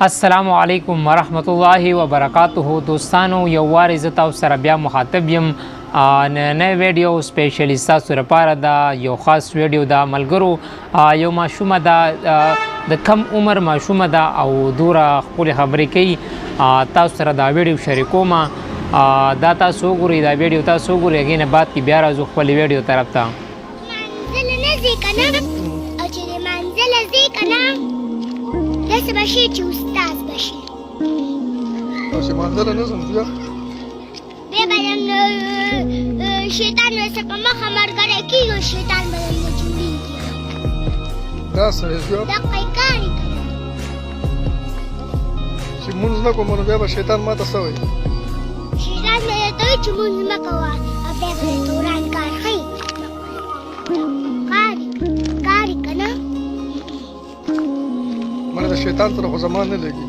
السلام علیکم ورحمت الله وبرکاته. دوستانو یو وار زه تاسو سره بیا مخاطب یم. نن ویډیو سپیشلی ستاسو لپاره دا یو خاص ویډیو دا ملګرو یو ماشومه ده د کم عمر ماشومه ده او دوره خپلې خبرې کوي. تاسو سره دا ویډیو شریکوم. دا تاسو وګورئ، دا ویډیو تاسو وګورئ، هغې نه بعد کې بیا راځو خپلې ویډیو طرف ته. منزل نه ځې که نه، او چې د منزله ځې که نه داسې به شي چې استاد به شي. او چې منزله نه ځم بیا بیا به شیطان ورسره په مخه ملګری کېږي او شیطان به درنه جوړېږي. دا سړی بیا دقه یې کار یې کوي. چې مونځ نه کوم نو بیا به شیطان ماته څه وایي؟ شیطان به درته وایي چې مونځ مه کوه، او بیا به درته وران کار ښیي. کار یې که نه. مړه د شیطان سره خو زما نه لګي.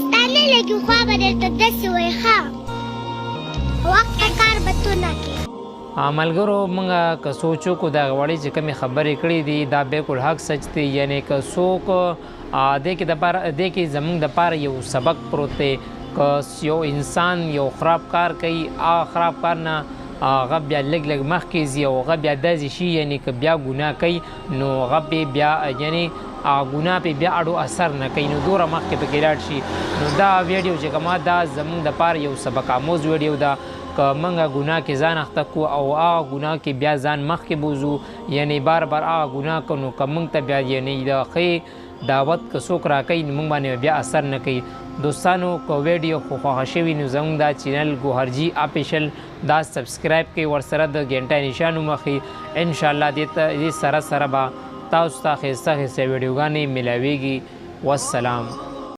ستا نه لګي خو به درته داسې وایي ښه وخت کار به تو نه کوې. ملګرو موږ که سوچ وکړو د هغه وړې چې کومې خبرې کړې دي دا بالکل حق سچ دی. یعنې که څوک دې کې زموږ دپاره یو سبق پروت دی. که یو انسان یو خراب کار کوي، هغه خراب کار نه هغه بیا لږ لږ مخکې ځي او هغه بیا داسې شي، یعنې که بیا ګناه کوي نو هغه پې بیا یعنې ګناه پې بیا اړو اثر نه کوي، نو دوره مخکې پکې لاړ شي. نو دا ویډیو چې کومه دا زموږ دپاره یو سبق آموز ویډیو ده. که موږ ګناه کې ځان اخته کړو او هغه ګناه کې بیا ځان مخکې بوځو، یعنې بار بار هغه ګناه کوو، نو که موږ ته بیا یعنې د ښې دعوت که څوک راکوي نو موږ باندې بیا اثر نه کوي. دوستانو که ویډیو خو خوښه شوي نو زموږ دا چینل ګوهرجي آفیشل دا سبسکرایب کړئ، ورسره د ګنټه نشان ومخئ. انشاءالله دې سره سره به تاسو ته ښایسته ښایسته ویډیوګانې میلاویږي. والسلام.